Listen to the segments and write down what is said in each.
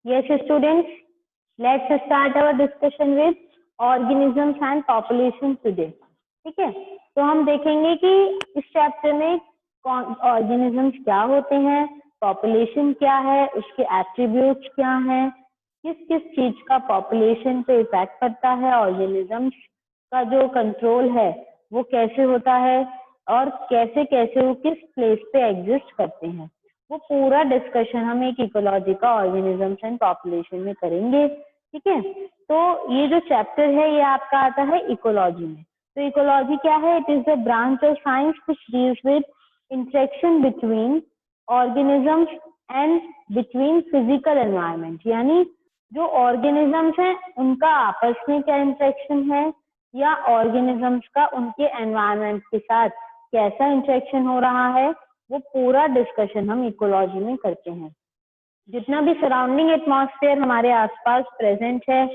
Yes, students, let's start our discussion with organisms and population today. ठीक है, तो हम देखेंगे कि इस चैप्टर में ऑर्गेनिजम्स क्या होते हैं, पॉपुलेशन क्या है, उसके एट्रीब्यूट्स क्या हैं, किस किस चीज का पॉपुलेशन पे इफेक्ट पड़ता है, ऑर्गेनिजम्स का जो कंट्रोल है वो कैसे होता है और कैसे कैसे वो किस प्लेस पे एग्जिस्ट करते हैं, वो पूरा डिस्कशन हम एक इकोलॉजी का ऑर्गेनिजम्स एंड पॉपुलेशन में करेंगे। ठीक है, तो ये जो चैप्टर है ये आपका आता है इकोलॉजी में। तो इकोलॉजी क्या है? It is the branch of science which deals with interaction between organisms and between physical environment, यानी जो ऑर्गेनिजम्स हैं उनका आपस में क्या इंटरेक्शन है या ऑर्गेनिजम्स का उनके एनवायरनमेंट के साथ कैसा इंटरेक्शन हो रहा है, वो पूरा डिस्कशन हम इकोलॉजी में करते हैं। जितना भी सराउंडिंग एटमॉस्फेयर हमारे आसपास प्रेजेंट है,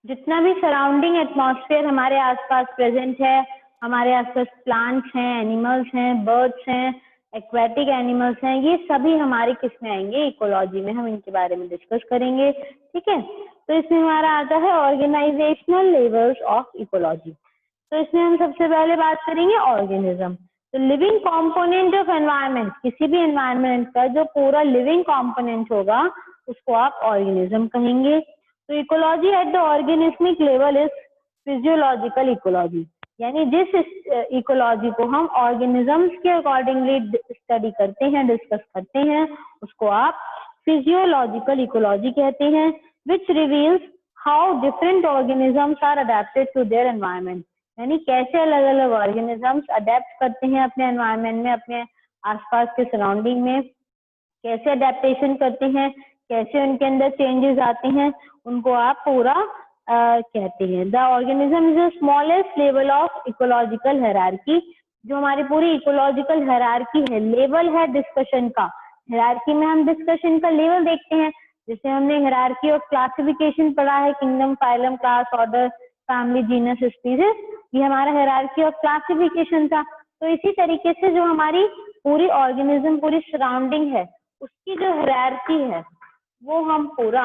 जितना भी सराउंडिंग एटमॉस्फेयर हमारे आसपास प्रेजेंट है, हमारे आसपास प्लांट्स हैं, एनिमल्स हैं, बर्ड्स हैं, एक्वेटिक एनिमल्स हैं, ये सभी हमारे किस में आएंगे? इकोलॉजी में। हम इनके बारे में डिस्कस करेंगे। ठीक है, तो इसमें हमारा आता है ऑर्गेनाइजेशनल लेवल्स ऑफ इकोलॉजी। तो इसमें हम सबसे पहले बात करेंगे ऑर्गेनिज्म। तो लिविंग कंपोनेंट ऑफ एनवायरनमेंट, किसी भी एनवायरनमेंट का जो पूरा लिविंग कंपोनेंट होगा उसको आप ऑर्गेनिज्म कहेंगे। तो ecology at the organismic level is physiological ecology, यानी जिस इकोलॉजी को हम ऑर्गेनिजम्स के अकॉर्डिंगली स्टडी करते हैं, डिस्कस करते हैं, उसको आप फिजियोलॉजिकल इकोलॉजी कहते हैं, which reveals how different organisms are adapted to their environment, यानी कैसे अलग अलग ऑर्गेनिजम्स अडेप्ट करते हैं अपने एनवायरनमेंट में, अपने आसपास के सराउंडिंग में, कैसे अडेप्टेशन करते हैं, कैसे उनके अंदर चेंजेस आते हैं, उनको आप पूरा कहते हैं। The organism is the smallest level of ecological hierarchy, जो हमारी पूरी इकोलॉजिकल हायरार्की है, लेवल है डिस्कशन का। हायरार्की में हम डिस्कशन का लेवल देखते हैं, जैसे हमने हायरार्की ऑफ क्लासिफिकेशन पढ़ा है, kingdom, phylum, class, order, family, genus, species, ये हमारा हायरार्की ऑफ क्लासिफिकेशन था। तो इसी तरीके से जो हमारी पूरी ऑर्गेनिज्म, पूरी सराउंडिंग है, उसकी जो हायरार्की है वो हम पूरा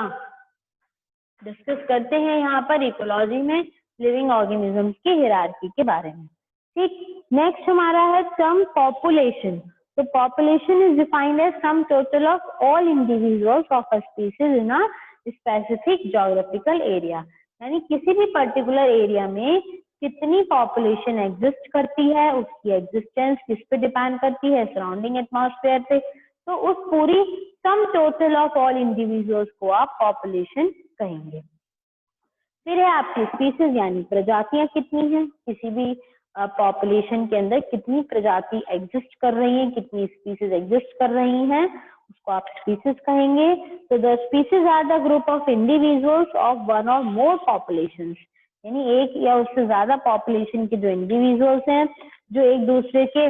डिस्कस करते हैं यहाँ पर इकोलॉजी में, लिविंग ऑर्गेनिजम्स की हायरार्की के बारे में। ठीक, नेक्स्ट हमारा है सम पॉपुलेशन। तो population is defined as sum total of all individuals of a species in a specific geographical area, यानी किसी भी पर्टिकुलर एरिया में कितनी पॉपुलेशन एग्जिस्ट करती है, उसकी एग्जिस्टेंस किस पे डिपेंड करती है? सराउंडिंग एटमॉस्फेयर पे। तो उस पूरी सम टोटल ऑफ ऑल इंडिविजुअल्स को आप पॉपुलेशन कहेंगे। फिर है आपकी स्पीसीज, यानी प्रजातियां कितनी हैं, किसी भी पॉपुलेशन के अंदर कितनी प्रजाति एग्जिस्ट कर रही हैं, कितनी स्पीसीज एग्जिस्ट कर रही हैं, उसको आप स्पीसीज कहेंगे। तो the species are the group of individuals of one और मोर पॉपुलेशंस, यानी एक या उससे ज्यादा पॉपुलेशन के जो इंडिविजुअल्स हैं, जो एक दूसरे के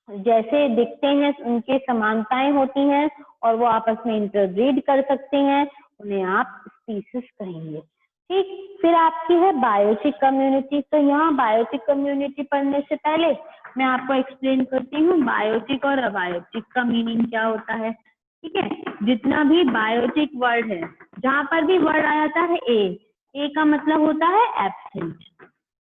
जैसे दिखते हैं, उनकी समानताएं होती हैं और वो आपस में इंटरब्रीड कर सकते हैं, उन्हें आप स्पीसीज कहेंगे। ठीक, फिर आपकी है बायोटिक कम्युनिटी। तो यहाँ बायोटिक कम्युनिटी पढ़ने से पहले मैं आपको एक्सप्लेन करती हूँ बायोटिक और अबायोटिक का मीनिंग क्या होता है। ठीक है, जितना भी बायोटिक वर्ड है, जहाँ पर भी वर्ड आ जाता है ए का मतलब होता है एब्सेंट।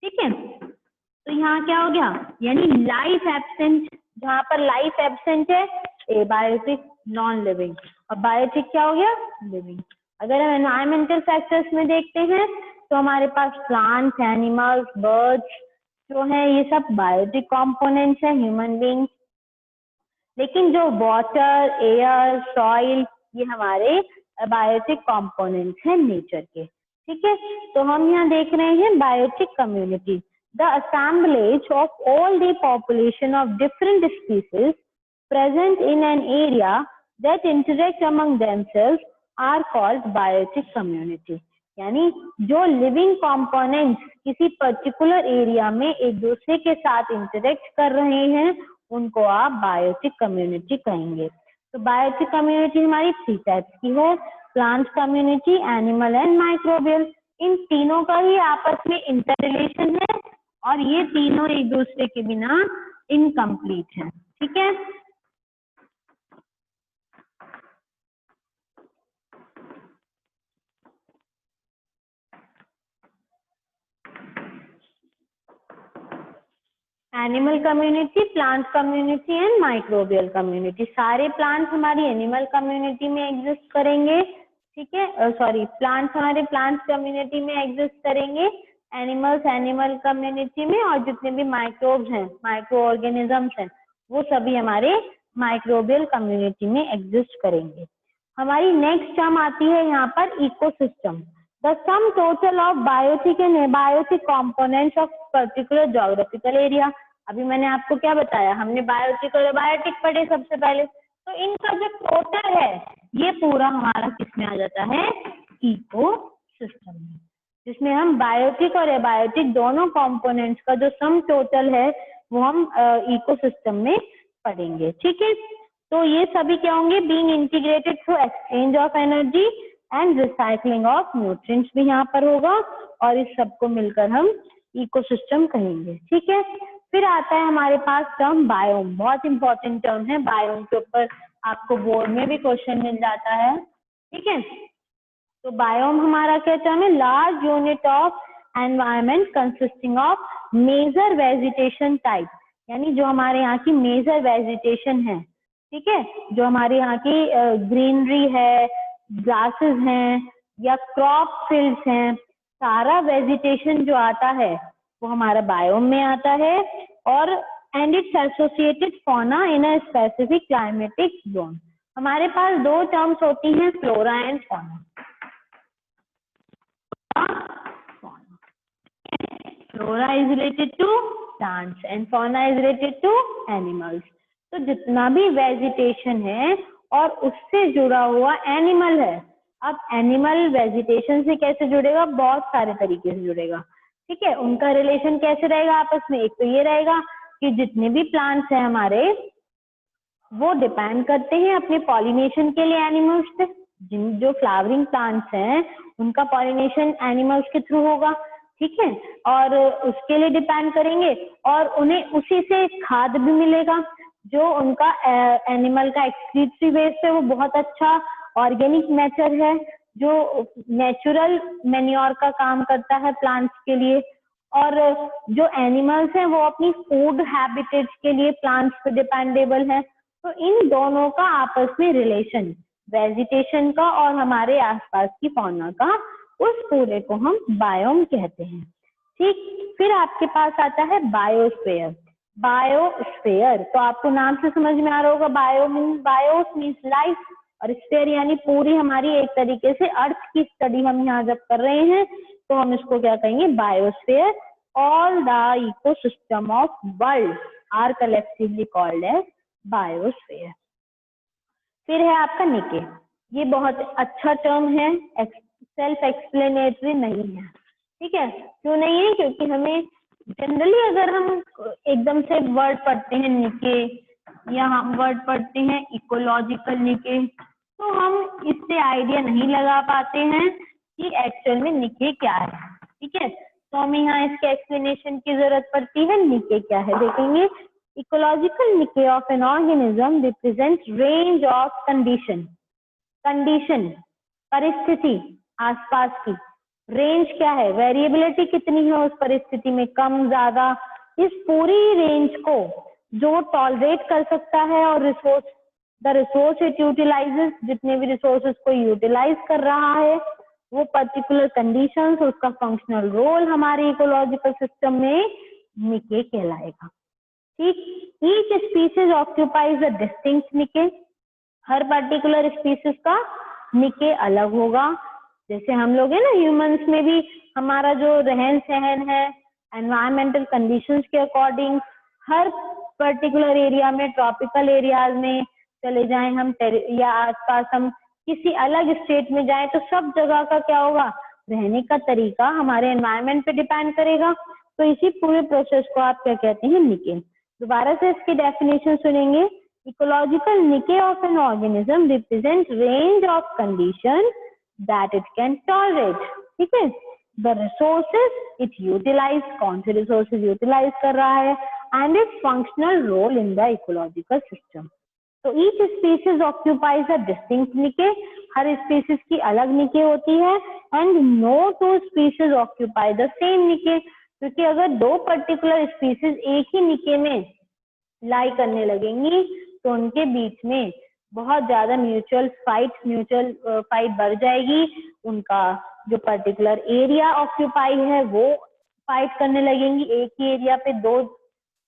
ठीक है, तो यहाँ क्या हो गया, यानी लाइफ एब्सेंट, जहाँ पर लाइफ एब्सेंट है ए बायोटिक, नॉन लिविंग। और बायोटिक क्या हो गया? लिविंग। अगर हम एनवायरमेंटल फैक्टर्स में देखते हैं तो हमारे पास प्लांट्स, एनिमल्स, बर्ड्स जो है ये सब बायोटिक कंपोनेंट्स हैं, ह्यूमन बींग्स। लेकिन जो वाटर, एयर, सॉइल, ये हमारे बायोटिक कंपोनेंट्स हैं नेचर के। ठीक है, तो हम यहाँ देख रहे हैं biotic community, the assemblage of all the population of different species present in an area that interact among themselves are called biotic community, यानी जो लिविंग कंपोनेंट्स किसी पर्टिकुलर एरिया में एक दूसरे के साथ इंटरेक्ट कर रहे हैं उनको आप बायोटिक कम्युनिटी कहेंगे। तो बायोटिक कम्युनिटी हमारी 3 टाइप्स की है, plant community, animal and microbial. इन तीनों का ही आपस में इंटर रिलेशन है और ये तीनों एक दूसरे के बिना इनकम्प्लीट है। ठीक है, animal community, plant community and microbial community. सारे प्लांट्स हमारी एनिमल कम्युनिटी में एग्जिस्ट करेंगे, ठीक है, सॉरी प्लांट्स हमारे प्लांट्स कम्युनिटी में एग्जिस्ट करेंगे, एनिमल्स एनिमल कम्युनिटी में, और जितने भी माइक्रोब्स हैं, माइक्रो ऑर्गेनिजम्स हैं, वो सभी हमारे माइक्रोबियल कम्युनिटी में एग्जिस्ट करेंगे। हमारी नेक्स्ट टर्म आती है यहाँ पर ecosystem. The sum total of biotic and abiotic components of particular geographical area. अभी मैंने आपको क्या बताया, हमने बायोटिक और एबायोटिक पढ़े सबसे पहले, तो इनका जो टोटल है ये पूरा हमारा किसमें आ जाता है, इकोसिस्टम में, जिसमें हम बायोटिक और एबायोटिक दोनों कंपोनेंट्स का जो सम टोटल है वो हम इकोसिस्टम में पढ़ेंगे, ठीक है। तो ये सभी क्या होंगे, being integrated through exchange of energy and recycling of nutrients भी यहाँ पर होगा, और इस सबको मिलकर हम इकोसिस्टम कहेंगे, ठीक है। फिर आता है हमारे पास टर्म बायोम, बहुत इंपॉर्टेंट टर्म है, बायोम के ऊपर आपको बोर्ड में भी क्वेश्चन मिल जाता है, ठीक है। तो बायोम हमारा क्या टर्म है, large unit of environment consisting of major vegetation type, यानी जो हमारे यहाँ की मेजर वेजिटेशन है, ठीक है, जो हमारे यहाँ की ग्रीनरी है, ग्रासेस हैं या क्रॉप फील्ड्स हैं, सारा वेजिटेशन जो आता है वो हमारा बायोम में आता है, और and it's associated fauna in a specific climatic zone. हमारे पास दो टर्म्स होती हैं, flora and fauna. Flora is related to plants and fauna is related to animals. तो जितना भी वेजिटेशन है और उससे जुड़ा हुआ एनिमल है, अब एनिमल वेजिटेशन से कैसे जुड़ेगा, बहुत सारे तरीके से जुड़ेगा, ठीक है। उनका रिलेशन कैसे रहेगा आपस में, एक तो ये रहेगा कि जितने भी प्लांट्स हैं हमारे वो डिपेंड करते हैं अपने पॉलिनेशन के लिए एनिमल्स पे। जिन जो फ्लावरिंग प्लांट्स हैं उनका पॉलिनेशन एनिमल्स के थ्रू होगा, ठीक है, और उसके लिए डिपेंड करेंगे, और उन्हें उसी से खाद भी मिलेगा, जो उनका एनिमल का एक्सक्रीटरी वेस्ट है वो बहुत अच्छा ऑर्गेनिक मैटर है, जो नेचुरल मैन्योर का काम करता है प्लांट्स के लिए, और जो एनिमल्स हैं वो अपनी फूड हैबिटेट्स के लिए प्लांट्स पे डिपेंडेबल है। तो इन दोनों का आपस में रिलेशन, वेजिटेशन का और हमारे आसपास की फौना का, उस पूरे को हम बायोम कहते हैं, ठीक। फिर आपके पास आता है बायोस्फीयर। बायोस्फीयर तो आपको नाम से समझ में आ रहा होगा, बायो मीन्स लाइफ, और स्फीयर यानी पूरी हमारी एक तरीके से अर्थ की स्टडी हम यहाँ जब कर रहे हैं तो हम इसको क्या कहेंगे, biosphere. All the ecosystem of world are collectively called as biosphere. फिर है आपका निके, ये बहुत अच्छा टर्म है, सेल्फ एक्सप्लेनेटरी नहीं है, ठीक है। क्यों नहीं है, क्योंकि हमें जनरली अगर हम एकदम से वर्ड पढ़ते हैं निके, या हम वर्ड पढ़ते हैं इकोलॉजिकल निके, तो हम इससे आइडिया नहीं लगा पाते हैं कि एक्चुअल में निके क्या है, ठीक है। तो हमें यहाँ इसके एक्सप्लेनेशन की जरूरत पड़ती है, निके क्या है देखेंगे। इकोलॉजिकल निके of an organism represent range of condition परिस्थिति आसपास की, रेंज क्या है, वेरिएबिलिटी कितनी है उस परिस्थिति में, कम ज्यादा, इस पूरी रेंज को जो टॉलरेट कर सकता है, और द रिसोर्स इट यूटिलाइजेस, जितने भी रिसोर्सेज को यूटिलाइज कर रहा है, वो पर्टिकुलर कंडीशंस, उसका फंक्शनल रोल हमारे इकोलॉजिकल सिस्टम में निके कहलाएगा, ठीक। Each species occupies a distinct निके, हर पर्टिकुलर स्पीसीज का निके अलग होगा। जैसे हम लोग है ना, ह्यूमंस में भी हमारा जो रहन सहन है एनवायरमेंटल कंडीशंस के अकॉर्डिंग, हर पर्टिकुलर एरिया में, ट्रॉपिकल एरियाज में चले जाएं हम, या आसपास हम किसी अलग स्टेट में जाएं, तो सब जगह का क्या होगा, रहने का तरीका हमारे एनवायरमेंट पे डिपेंड करेगा। तो इसी पूरे प्रोसेस को आप क्या कहते हैं, निके। दोबारा से इसकी डेफिनेशन सुनेंगे। इकोलॉजिकल निके of an organism represent range of condition that it can tolerate, ठीक है। The resources it utilize, कौन से resources utilize कर रहा है, and its functional role in the ecological system. So each species occupies a distinct niche, her species की अलग niche होती है, and no two species occupy the same niche, क्योंकि अगर दो पर्टिकुलर स्पीसीज एक ही निके में लाई करने लगेंगी तो उनके बीच में बहुत ज्यादा म्यूचुअल फाइट बढ़ जाएगी। उनका जो पर्टिकुलर एरिया ऑक्यूपाई है वो फाइट करने लगेंगी एक ही एरिया पे दो,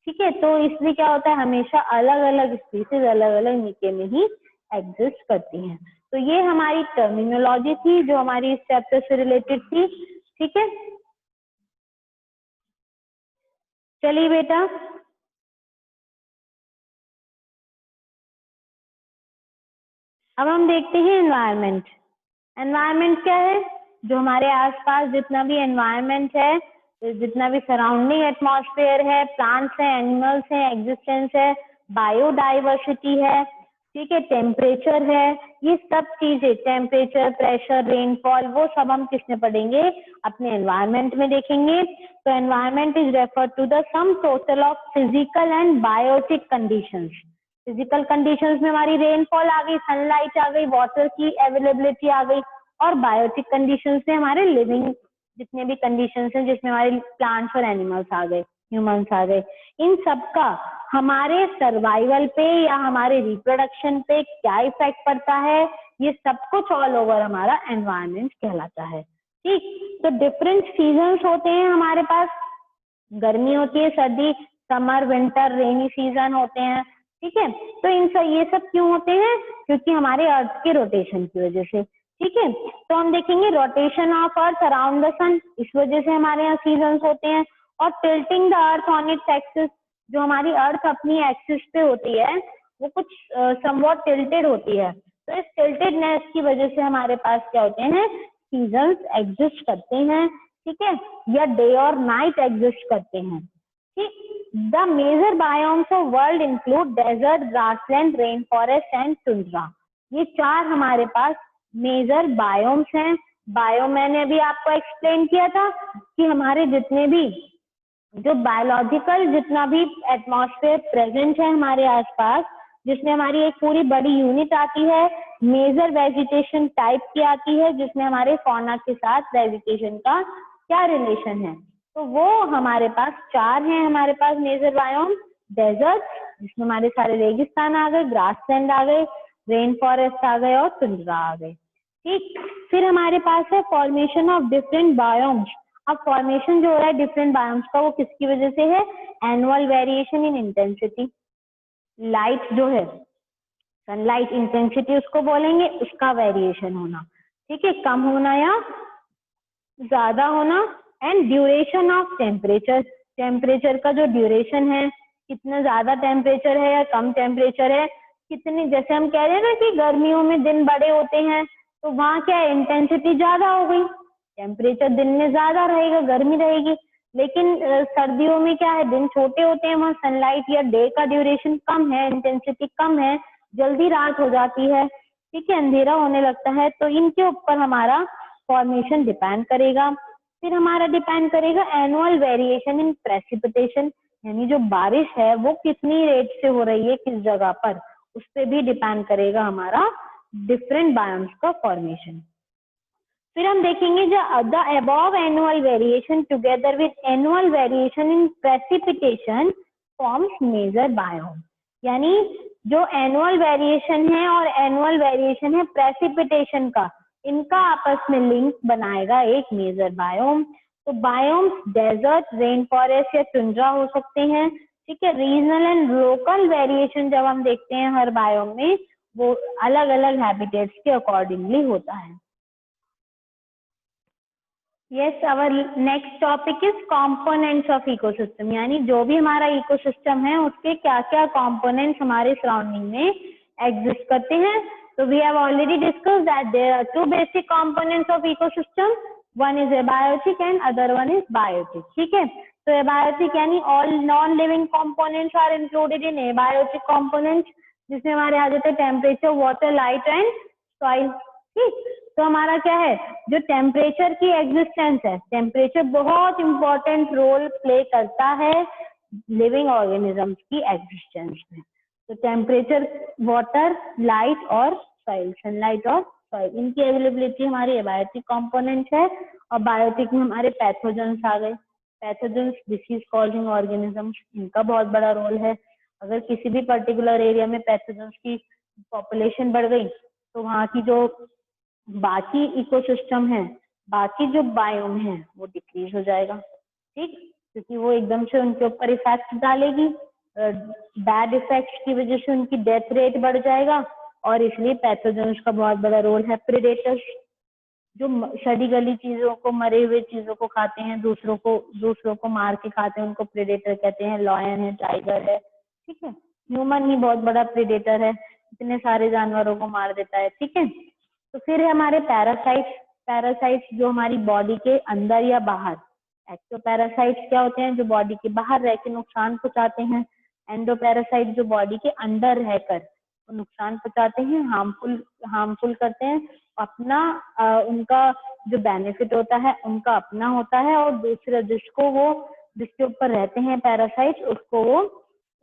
ठीक है। तो इसलिए क्या होता है, हमेशा अलग अलग स्पीसीज अलग अलग निके में ही एग्जिस्ट करती हैं। तो ये हमारी टर्मिनोलॉजी थी जो हमारी इस चैप्टर से रिलेटेड थी, ठीक है। चलिए बेटा, अब हम देखते हैं एनवायरनमेंट। एनवायरनमेंट क्या है, जो हमारे आसपास जितना भी एनवायरनमेंट है, जितना भी सराउंडिंग एटमॉस्फेयर है, प्लांट्स हैं, एनिमल्स हैं, एग्जिस्टेंस है, बायोडाइवर्सिटी है, ठीक है, टेम्परेचर है, ये सब चीजें, टेम्परेचर, प्रेशर, रेनफॉल, वो सब हम किसमें पढ़ेंगे, अपने एनवायरनमेंट में देखेंगे। तो environment is refer to the sum total of physical and biotic conditions. Physical conditions में हमारी रेनफॉल आ गई, सनलाइट आ गई, वाटर की अवेलेबिलिटी आ गई, और बायोटिक कंडीशंस में हमारे लिविंग जितने भी कंडीशंस हैं जिसमें हमारे प्लांट्स और एनिमल्स आ गए, ह्यूमंस आ गए, इन सब का हमारे सर्वाइवल पे या हमारे रिप्रोडक्शन पे क्या इफेक्ट पड़ता है, ये सब कुछ ऑल ओवर हमारा एनवायरनमेंट कहलाता है, ठीक। तो डिफरेंट सीजन्स होते हैं हमारे पास, गर्मी होती है, सर्दी, समर, विंटर, रेनी सीजन होते हैं, ठीक है। तो ये सब क्यों होते हैं, क्योंकि हमारे अर्थ के रोटेशन की वजह से, ठीक है। तो हम देखेंगे rotation of earth around the sun, इस वजह से हमारे यहाँ सीजन्स होते हैं। और tilting the earth on its axis, जो हमारी अर्थ अपनी एक्सिस पे होती है वो कुछ समवॉट टिल्टेड होती है, तो इस टिल्टेडनेस की वजह से हमारे पास क्या होते हैं, सीजन्स एग्जिस्ट करते हैं, ठीक है, या डे और नाइट एग्जिस्ट करते हैं, ठीक। The major biomes of world include desert, grassland, rain forest and tundra. ये चार हमारे पास मेजर बायोम्स हैं। बायो मैंने अभी आपको एक्सप्लेन किया था कि हमारे जितने भी जो बायोलॉजिकल जितना भी एटमॉस्फेयर प्रेजेंट है हमारे आसपास, जिसमें हमारी एक पूरी बड़ी यूनिट आती है, मेजर वेजिटेशन टाइप की आती है, जिसमें हमारे फौना के साथ वेजिटेशन का क्या रिलेशन है, तो वो हमारे पास चार हैं हमारे पास मेजर बायोम। डेजर्ट, जिसमें हमारे सारे रेगिस्तान आ गए, ग्रासलैंड आ गए, रेन फॉरेस्ट आ गए और टुंड्रा आ गए, ठीक। फिर हमारे पास है फॉर्मेशन ऑफ डिफरेंट बायोम्स। अब फॉर्मेशन जो हो रहा है डिफरेंट बायोम्स का, वो किसकी वजह से है, annual variation in intensity. Light जो है, सनलाइट इंटेंसिटी उसको बोलेंगे, उसका वेरिएशन होना, ठीक है, कम होना या ज्यादा होना। And duration of temperature, temperature का जो ड्यूरेशन है, कितना ज्यादा टेम्परेचर है या कम टेम्परेचर है, कितनी, जैसे हम कह रहे हैं ना कि गर्मियों में दिन बड़े होते हैं, तो वहां क्या है, इंटेंसिटी ज्यादा हो गई, टेम्परेचर दिन में ज्यादा रहेगा, गर्मी रहेगी। लेकिन सर्दियों में क्या है, दिन छोटे होते हैं, वहां सनलाइट या डे का ड्यूरेशन कम है, इंटेंसिटी कम है, जल्दी रात हो जाती है, ठीक है, अंधेरा होने लगता है। तो इनके ऊपर हमारा फॉर्मेशन डिपेंड करेगा। फिर हमारा डिपेंड करेगा एनुअल वेरिएशन इन प्रेसिपिटेशन, यानी जो बारिश है वो कितनी रेट से हो रही है किस जगह पर, उस पर भी डिपेंड करेगा हमारा डिफरेंट बायोम्स का फॉर्मेशन। फिर हम देखेंगे जो the above annual variation together with annual variation in precipitation forms major biome, यानी जो एनुअल वेरिएशन है और एनुअल वेरिएशन है प्रेसिपिटेशन का, इनका आपस में लिंक बनाएगा एक मेजर बायोम। तो बायोम्स डेजर्ट, रेन फॉरेस्ट या टुंड्रा हो सकते हैं, ठीक है। रीजनल एंड लोकल वेरिएशन जब हम देखते हैं हर बायोम में, वो अलग अलग हैबिटेट्स के अकॉर्डिंगली होता है। Yes, our next topic is components of ecosystem, यानी जो भी हमारा इकोसिस्टम है उसके क्या क्या कंपोनेंट्स हमारे सराउंडिंग में एग्जिस्ट करते हैं। So we have already discussed that there are two basic components of ecosystem. One is abiotic and other one is biotic. ठीक है, तो abiotic यानी all non-living components are included in abiotic components, जिसमें हमारे आ जाते हैं temperature, water, light and soil, ठीक। तो हमारा क्या है, जो टेम्परेचर की एग्जिस्टेंस है, टेम्परेचर बहुत इंपॉर्टेंट रोल प्ले करता है लिविंग ऑर्गेनिजम्स की एग्जिस्टेंस में। तो टेम्परेचर, वाटर, लाइट और सॉइल, सनलाइट और सॉइल, इनकी अवेलेबिलिटी हमारी एबायोटिक कंपोनेंट है। और बायोटिक में हमारे पैथोजेंस आ गए, पैथोजेंस, डिसीज कॉजिंग ऑर्गेनिजम्स, इनका बहुत बड़ा रोल है। अगर किसी भी पर्टिकुलर एरिया में पैथोजेंस की पॉपुलेशन बढ़ गई तो वहाँ की जो बाकी इकोसिस्टम है, बाकी जो बायोम है वो डिक्रीज हो जाएगा, ठीक, क्योंकि वो एकदम से उनके ऊपर इफेक्ट डालेगी, बैड इफेक्ट्स की वजह से उनकी डेथ रेट बढ़ जाएगा। और इसलिए पैथोजेंस का बहुत बड़ा रोल है। प्रेडेटर्स जो सड़ी गली चीजों को, मरे हुए चीजों को खाते हैं, दूसरों को मार के खाते हैं, उनको प्रेडेटर कहते हैं। लॉयन है, टाइगर है, ठीक है। ह्यूमन ही बहुत बड़ा प्रेडेटर है, इतने सारे जानवरों को मार देता है, ठीक है। तो फिर है हमारे पैरासाइट्स जो हमारी बॉडी के अंदर या बाहर। एक्टोपैरासाइट्स क्या होते हैं, जो बॉडी के बाहर रह के नुकसान पहुंचाते हैं। एंडोपैरासाइट जो बॉडी के अंदर रहकर नुकसान पहुंचाते हैं, हार्मफुल करते हैं। अपना उनका जो बेनिफिट होता है उनका अपना होता है, और दूसरे जिसके ऊपर रहते हैं पैरासाइट, उसको वो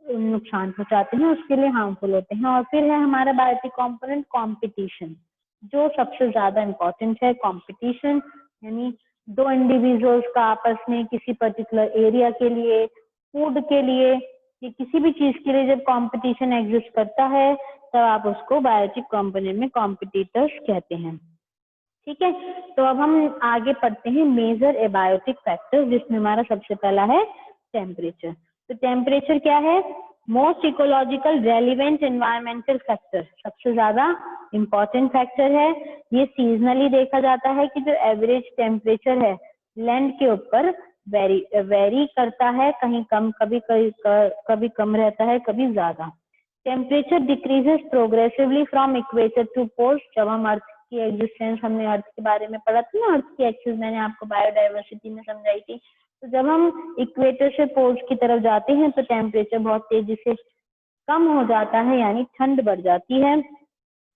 नुकसान पहुंचाते हैं, उसके लिए हार्मफुल होते हैं। और फिर है हमारा बायोटिक कंपोनेंट कॉम्पिटिशन, जो सबसे ज्यादा इम्पोर्टेंट है। कॉम्पिटिशन यानी दो इंडिविजुअल्स का आपस में किसी पर्टिकुलर एरिया के लिए, फूड के लिए, या किसी भी चीज के लिए जब कंपटीशन एग्जिस्ट करता है तब आप उसको बायोटिक कंपोनेंट में कॉम्पिटिटर्स कहते हैं, ठीक है। तो अब हम आगे पढ़ते हैं मेजर एबायोटिक फैक्टर्स, जिसमें हमारा सबसे पहला है टेम्परेचर। तो टेम्परेचर क्या है, most ecological relevant environmental factor, सबसे ज्यादा इम्पोर्टेंट फैक्टर है। ये सीजनली देखा जाता है कि जो एवरेज टेम्परेचर है लैंड के ऊपर वेरी करता है, कहीं कम, कभी कम रहता है, कभी ज्यादा। Temperature decreases progressively from equator to poles. जब हम अर्थ की एग्जिस्टेंस, हमने अर्थ के बारे में पढ़ा था ना, अर्थ की एक्सिस मैंने आपको बायोडाइवर्सिटी में समझाई थी। तो जब हम इक्वेटर से पोल्स की तरफ जाते हैं तो टेम्परेचर बहुत तेजी से कम हो जाता है, यानी ठंड बढ़ जाती है।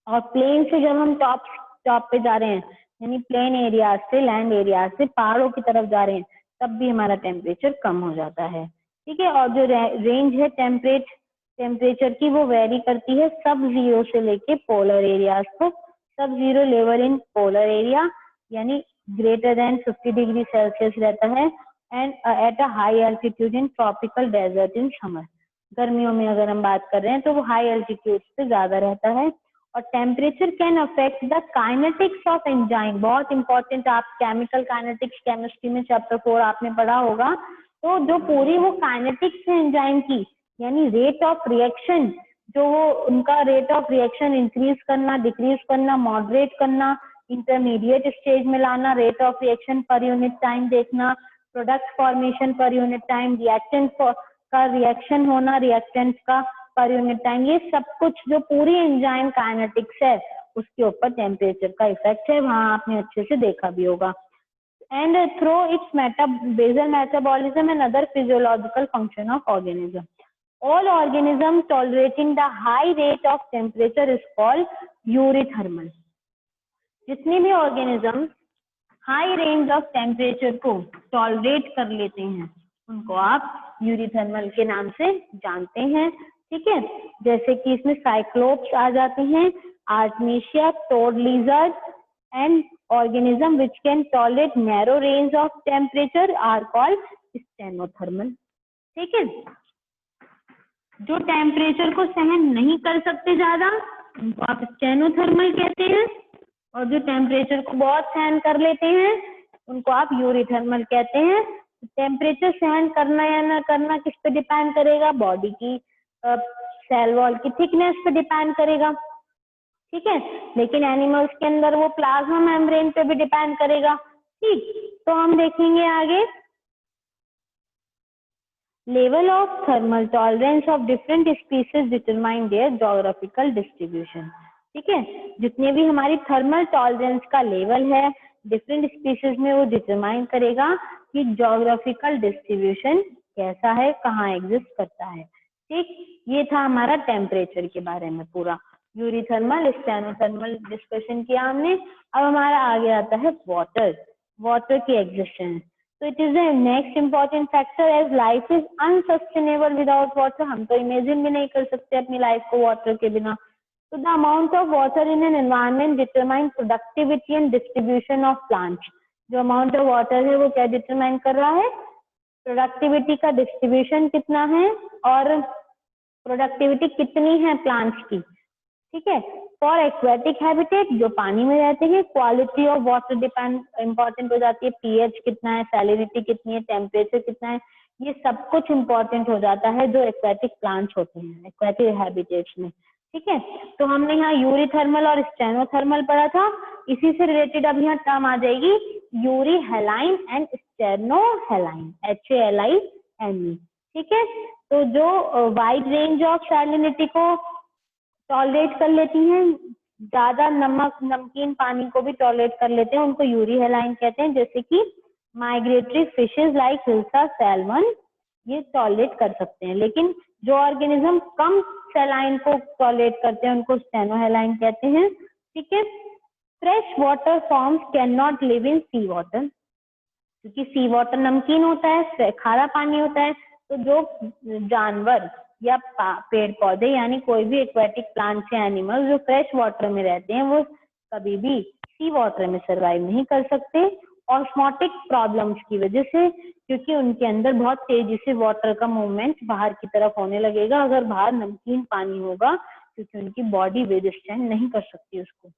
और प्लेन से जब हम टॉप पे जा रहे हैं, यानी प्लेन एरिया से, लैंड एरिया से पहाड़ों की तरफ जा रहे हैं, तब भी हमारा टेम्परेचर कम हो जाता है, ठीक है। और जो रेंज है टेम्परेचर की, वो वेरी करती है सब जीरो से लेके पोलर एरियाज को। सब zero level in polar area यानी ग्रेटर देन 50 डिग्री सेल्सियस रहता है, and at a high altitude in tropical desert in summer. गर्मियों में अगर हम बात कर रहे हैं तो वो हाई एल्टीट्यूड से ज्यादा रहता है। और temperature can affect the kinetics of enzyme, बहुत इंपॉर्टेंट, आप केमिकल काइनेटिक्स केमिस्ट्री में चैप्टर 4 आपने पढ़ा होगा। तो जो पूरी वो काइनेटिक्स है एंजाइम की, यानी रेट ऑफ रिएक्शन, जो वो उनका रेट ऑफ रिएक्शन इंक्रीज करना, डिक्रीज करना, मॉडरेट करना, इंटरमीडिएट स्टेज में लाना, rate of reaction per unit time देखना, product formation per unit time, reactant का रिएक्शन होना, रिएक्टेंट का पर यूनिट टाइम, ये सब कुछ जो पूरी एंजाइम काइनेटिक्स है उसके ऊपर टेम्परेचर का इफेक्ट है। वहां आपने अच्छे से देखा भी होगा। And through its basal metabolism and other physiological function of organism, all organisms tolerating the high rate of temperature is called यूरिथर्मल। जितने भी organism high range of temperature को टॉलरेट कर लेते हैं उनको आप यूरिथर्मल के नाम से जानते हैं, ठीक है। जैसे कि इसमें साइक्लोप्स आ जाते हैं, artemia, toad lizard, and organism which can tolerate narrow range of temperature are called stenothermal, ठीक है। जो टेम्परेचर को सहन नहीं कर सकते ज्यादा उनको आप स्टेनोथर्मल कहते हैं, और जो टेम्परेचर को बहुत सहन कर लेते हैं उनको आप यूरिथर्मल कहते हैं। टेम्परेचर सहन करना या ना करना किस पे डिपेंड करेगा, बॉडी की सेल वॉल की थिकनेस पे डिपेंड करेगा, ठीक है। लेकिन एनिमल्स के अंदर वो प्लाज्मा मेम्ब्रेन पे भी डिपेंड करेगा, ठीक। तो हम देखेंगे आगे level of thermal tolerance of different species determine there geographical distribution, ठीक है। जितने भी हमारी थर्मल टॉलरेंस का लेवल है डिफरेंट स्पीसीज में, वो डिटरमाइन करेगा कि जोग्राफिकल डिस्ट्रीब्यूशन कैसा है, कहाँ एग्जिस्ट करता है, ठीक। ये था हमारा टेम्परेचर के बारे में पूरा, यूरिथर्मल स्टेनोथर्मल डिस्कशन किया हमने। अब हमारा आगे आता है वाटर की existence. So it is the next important factor as life is unsustainable without water. हम तो इमेजिन भी नहीं कर सकते अपनी लाइफ को वाटर के बिना। So the amount of water in an environment determine productivity and distribution of plants. जो amount of water है वो क्या डिटरमाइन कर रहा है, प्रोडक्टिविटी का डिस्ट्रीब्यूशन कितना है और प्रोडक्टिविटी कितनी है प्लांट्स की, ठीक है। फॉर एक्वेटिक हैबिटेट जो पानी में रहते हैं, quality of water depend important हो जाती है, पीएच कितना है, सैलिनिटी कितनी है, टेम्परेचर कितना है, ये सब कुछ इंपॉर्टेंट हो जाता है जो एक्वेटिक प्लांट्स होते हैं एक्वेटिक हैबिटेट्स में, ठीक है। तो हमने यहाँ यूरीथर्मल और स्टेनोथर्मल पढ़ा था, इसी से रिलेटेड अब यहाँ टर्म आ जाएगी यूरी हेलाइन एंड स्टेनोहेलाइन, HALINE, ठीक है। तो जो वाइड रेंज ऑफ सैलिनिटी को टॉलरेट कर लेती हैं, ज्यादा नमक नमकीन पानी को भी टॉलरेट कर लेते हैं, उनको यूरी हेलाइन कहते हैं, जैसे कि migratory fishes like hilsa salmon ये टॉलरेट कर सकते हैं। लेकिन जो ऑर्गेनिज्म कम सैलाइन को टॉलरेट करते हैं उनको स्टेनोहेलाइन कहते हैं, ठीक है। Fresh water forms can not live in sea water, क्योंकि सी वाटर नमकीन होता है, खारा पानी होता है, तो जो जानवर या पेड़ पौधे यानी कोई भी एक्वेटिक प्लांट्स या एनिमल जो फ्रेश वाटर में रहते हैं वो कभी भी सी वाटर में सरवाइव नहीं कर सकते ऑस्मोटिक प्रॉब्लम्स की वजह से, क्योंकि उनके अंदर बहुत तेजी से वाटर का मूवमेंट बाहर की तरफ होने लगेगा अगर बाहर नमकीन पानी होगा, क्योंकि उनकी बॉडी विदस्टैंड नहीं कर सकती उसको।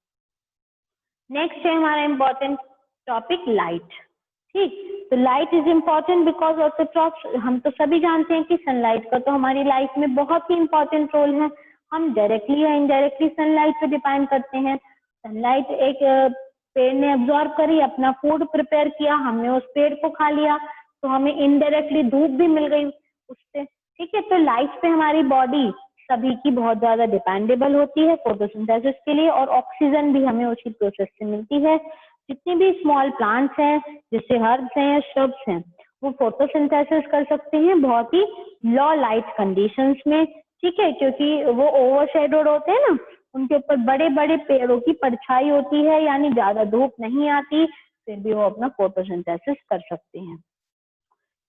नेक्स्ट है हमारा इम्पोर्टेंट टॉपिक लाइट, ठीक। तो light is important because autotrophs, हम तो सभी जानते हैं कि सनलाइट का तो हमारी लाइफ में बहुत ही इम्पोर्टेंट रोल है, हम डायरेक्टली या इनडायरेक्टली सनलाइट पे डिपेंड करते हैं। सनलाइट एक पेड़ ने एब्जॉर्ब करी, अपना फूड प्रिपेयर किया, हमने उस पेड़ को खा लिया, तो हमें इनडायरेक्टली धूप भी मिल गई उससे, ठीक है। तो लाइट पे हमारी बॉडी सभी की बहुत ज्यादा डिपेंडेबल होती है फोटोसिंथेसिस के लिए, और ऑक्सीजन भी हमें उसी प्रोसेस से मिलती है। जितने भी स्मॉल प्लांट्स हैं जैसे हर्ब्स हैं या श्रब्स हैं वो फोटोसिंथेसिस कर सकते हैं बहुत ही लो लाइट कंडीशंस में, ठीक है, क्योंकि वो ओवरशैडोड होते हैं ना, उनके ऊपर बड़े बड़े पेड़ों की परछाई होती है, यानी ज्यादा धूप नहीं आती, फिर भी वो अपना फोटोसिंथेसिस कर सकते हैं।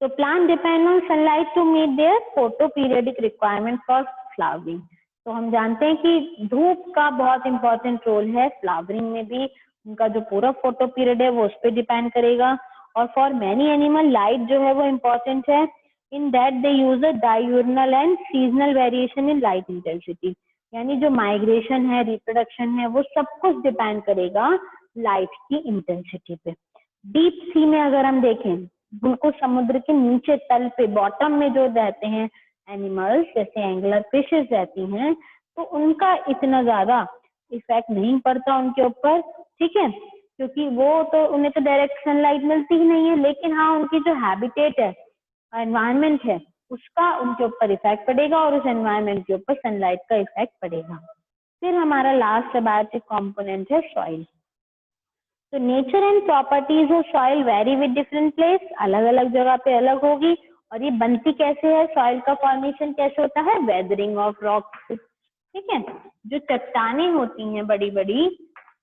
तो plant depend on sunlight to meet their photoperiodic requirement for flowering. तो हम जानते हैं कि धूप का बहुत इंपॉर्टेंट रोल है फ्लावरिंग में भी, उनका जो पूरा फोटो पीरियड है वो उस पर डिपेंड करेगा। और फॉर मैनी एनिमल लाइट जो है वो इम्पोर्टेंट है, in that they use a diurnal and seasonal variation in light intensity, यानी जो माइग्रेशन है, रिप्रोडक्शन है, वो सब कुछ डिपेंड करेगा लाइट की इंटेंसिटी पे। डीप सी में अगर हम देखें, बिल्कुल समुद्र के नीचे तल पे बॉटम में जो रहते हैं एनिमल्स जैसे एंगलर फिशेस रहती हैं, तो उनका इतना ज्यादा इफेक्ट नहीं पड़ता उनके ऊपर, ठीक है, क्योंकि वो तो उन्हें तो डायरेक्ट सनलाइट मिलती ही नहीं है। लेकिन हाँ, उनकी जो हैबिटेट है, एनवायरनमेंट है, उसका उनके ऊपर इफेक्ट पड़ेगा और उस एनवायरनमेंट के ऊपर सनलाइट का इफेक्ट पड़ेगा। फिर हमारा लास्ट बायोटिक कंपोनेंट है सॉइल। तो nature and properties of soil very with different place, अलग अलग जगह पे अलग होगी। और ये बनती कैसे है, सॉइल का फॉर्मेशन कैसे होता है, वेदरिंग ऑफ रॉक्स, ठीक है। जो चट्टानें होती हैं बड़ी बड़ी,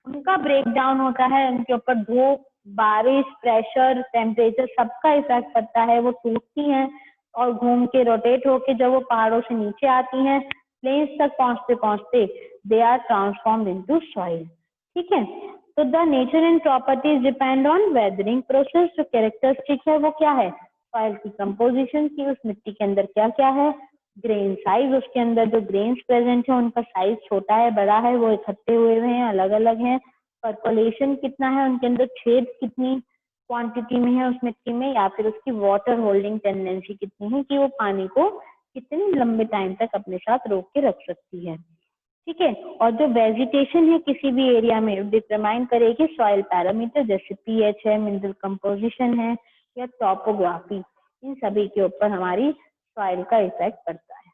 उनका ब्रेक डाउन होता है, उनके ऊपर धूप, बारिश, प्रेशर, टेम्परेचर सबका इफेक्ट पड़ता है, वो टूटती हैं और घूम के रोटेट होके जब वो पहाड़ों से नीचे आती हैं, प्लेन्स तक पहुंचते पहुंचते they are transformed into soil, ठीक है। तो the nature and properties depend on weathering process. जो कैरेक्टरिस्टिक है वो क्या है, सॉइल की कंपोजिशन की, उस मिट्टी के अंदर क्या क्या है, ग्रेन साइज, उसके अंदर जो ग्रेन्स प्रेजेंट है उनका साइज छोटा है, बड़ा है, वो इकट्ठे हुए हैं, अलग अलग हैं। पर्कोलेशन कितना है, उनके अंदर छेद कितनी क्वांटिटी में है उस मिट्टी में, या फिर उसकी वाटर होल्डिंग टेंडेंसी कितनी है कि वो पानी को कितने लंबे टाइम तक अपने साथ रोक के रख सकती है, ठीक है। और जो वेजिटेशन है किसी भी एरिया में डिटरमाइन करेगी सॉइल पैरामीटर, जैसे पीएच है, मिनरल कंपोजिशन है या टॉपोग्राफी, इन सभी के ऊपर हमारी सॉइल का इफेक्ट पड़ता है।